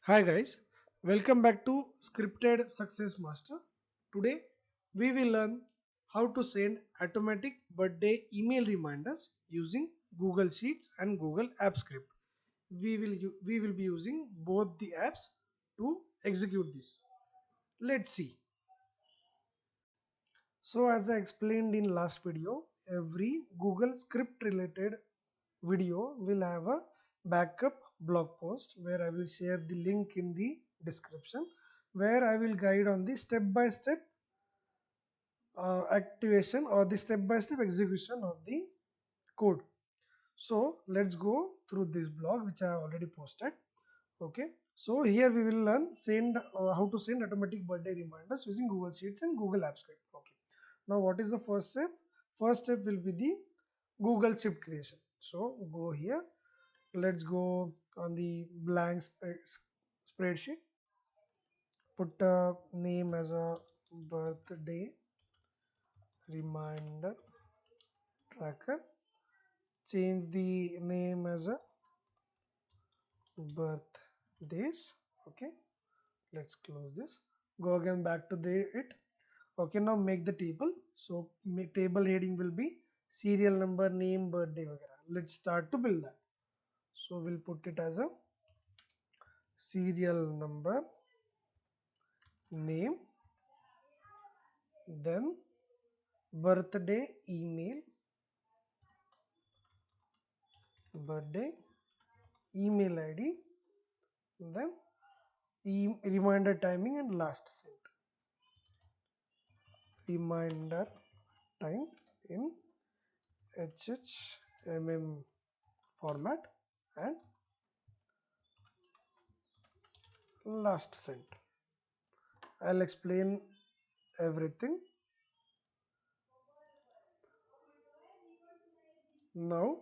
Hi guys, welcome back to Scripted Success Master. Today we will learn how to send automatic birthday email reminders using Google Sheets and Google Apps Script. We will be using both the apps to execute this. Let's see. So as I explained in last video, every Google script related video will have a backup blog post where I will share the link in the description where I will guide on the step by step activation or the step by step execution of the code. So let's go through this blog which I have already posted. Okay, so here we will learn send how to send automatic birthday reminders using Google Sheets and Google Apps Script. Okay, now what is the first step? First step will be the Google Sheet creation. So go here, let's go on the blank spreadsheet, put a name as a birthday reminder tracker, change the name as a birthdays. Okay, let's close this, go again back to the it. Okay, now make the table. So table heading will be serial number, name, birthday वगैरह. Let's start to build that. So we'll put it as a serial number, name, then birthday email, birthday email ID, then reminder timing and last sent. Reminder time in HHMM format and last sent. I'll explain everything. Now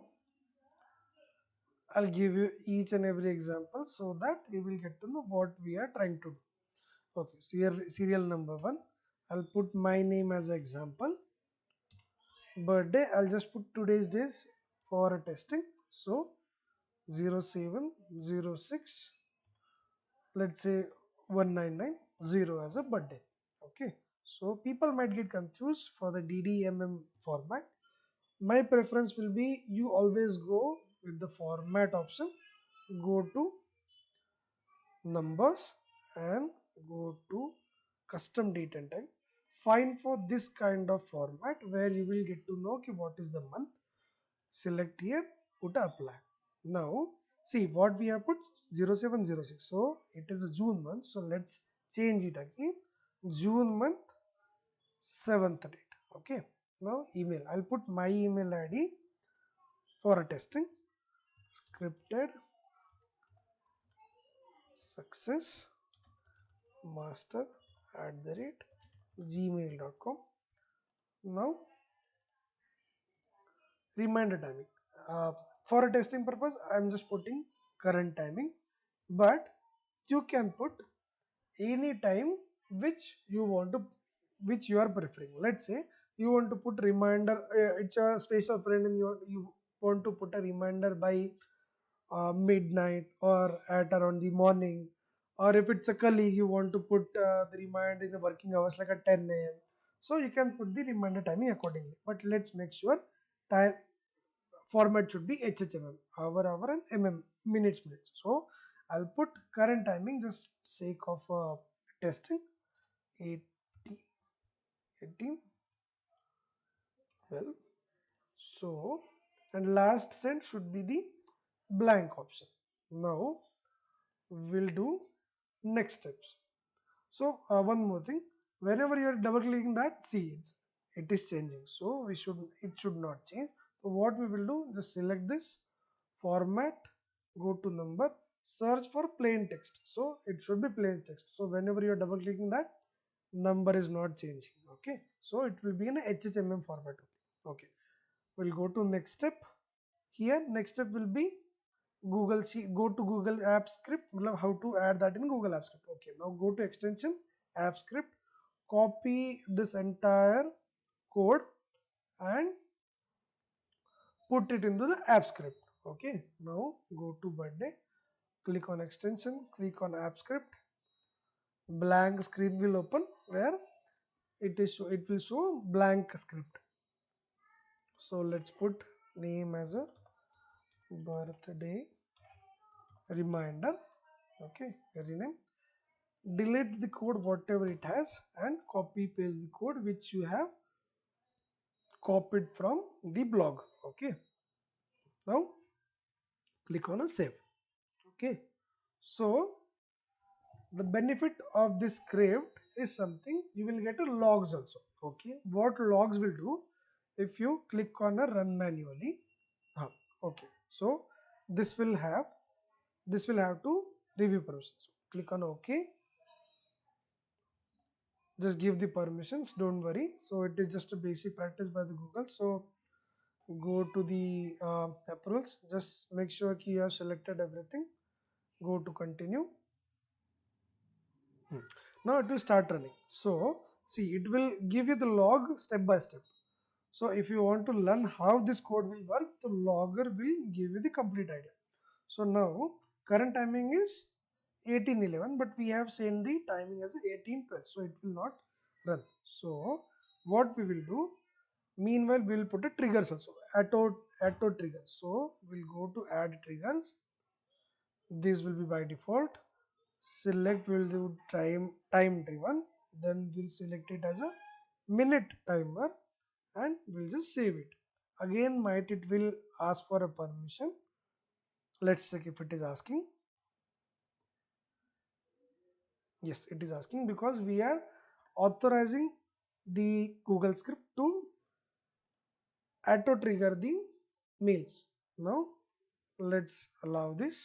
I'll give you each and every example so that you will get to know what we are trying to do. Okay, serial number one. I'll put my name as an example. Birthday, I'll just put today's days for testing. So 0706, let's say 1990 as a birthday. Okay, so people might get confused for the DDMM format. My preference will be you always go with the format option, go to numbers and go to custom date and time. Find for this kind of format where you will get to know okay, what is the month. Select here, put apply. Now see what we have put 0706, so it is a June month, so let's change it again. June month 7th date. Okay, now email, I'll put my email ID for a testing. Scripted success master @gmail.com. Now reminder timing, for a testing purpose I'm just putting current timing, but you can put any time which you want to, which you are preferring. Let's say you want to put reminder, it's a special friend and you want to put a reminder by midnight or at around the morning, or if it's a colleague you want to put the reminder in the working hours like at 10 a.m. So you can put the reminder timing accordingly, but let's make sure time format should be HHMM, hour and mm, minutes. So I'll put current timing just sake of testing 18, 18 12. So and last sent should be the blank option. Now we'll do next steps. So one more thing, whenever you are double clicking that, see it is changing. So it should not change. So what we will do, just select this format, go to number, search for plain text. So it should be plain text. So whenever you are double clicking that, number is not changing. Okay, so it will be in a HHMM format. Okay, we'll go to next step. Here next step will be Google Sheet, go to Google Apps Script, how to add that in Google Apps Script. Okay, now go to extension Apps Script, copy this entire code and put it into the App Script. Okay, now go to birthday, click on extension, click on app script, blank screen will open where it will show blank script. So let's put name as a birthday reminder. Okay, rename. Delete the code whatever it has and copy paste the code which you have copied from the blog. Okay, now click on a save. Okay, so the benefit of this script is something you will get a logs also. Okay, what logs will do, if you click on a run manually, okay, so this will have to review permissions. So click on OK, just give the permissions, don't worry. So it is just a basic practice by the Google. So go to the approvals, just make sure you have selected everything, go to continue. Now it will start running. So see, it will give you the log step by step. So if you want to learn how this code will work, the logger will give you the complete idea. So now current timing is 18:11, but we have seen the timing as 18:12, so it will not run. So what we will do, meanwhile we will put a triggers also, auto triggers. So we'll go to add triggers. This will be by default. Select, will do time driven, then we'll select it as a minute timer and we'll just save it. Again might it will ask for a permission. Let's check if it is asking. Yes, it is asking because we are authorizing the Google script to auto trigger the mails. Now let's allow this,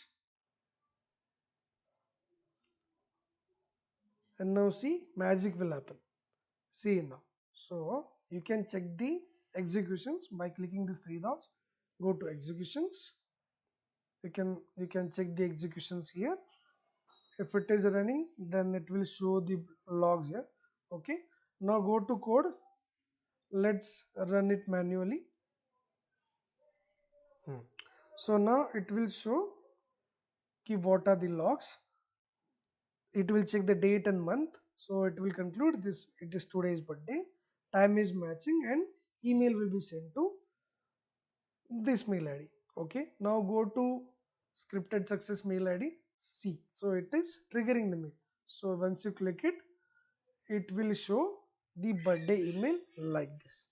and now see, magic will happen. See now. So you can check the executions by clicking these three dots. Go to executions. You can check the executions here. If it is running, then it will show the logs here. Okay, now go to code. Let's run it manually. So now it will show ki what are the logs. It will check the date and month. So it will conclude this, it is today's birthday, time is matching, and email will be sent to this mail id. Okay, now go to scripted success mail id. See, so it is triggering the mail. So once you click it, it will show the birthday email like this.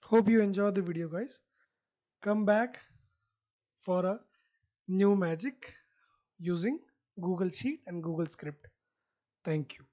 Hope you enjoy the video, guys. Come back for a new magic using Google Sheet and Google Script. Thank you.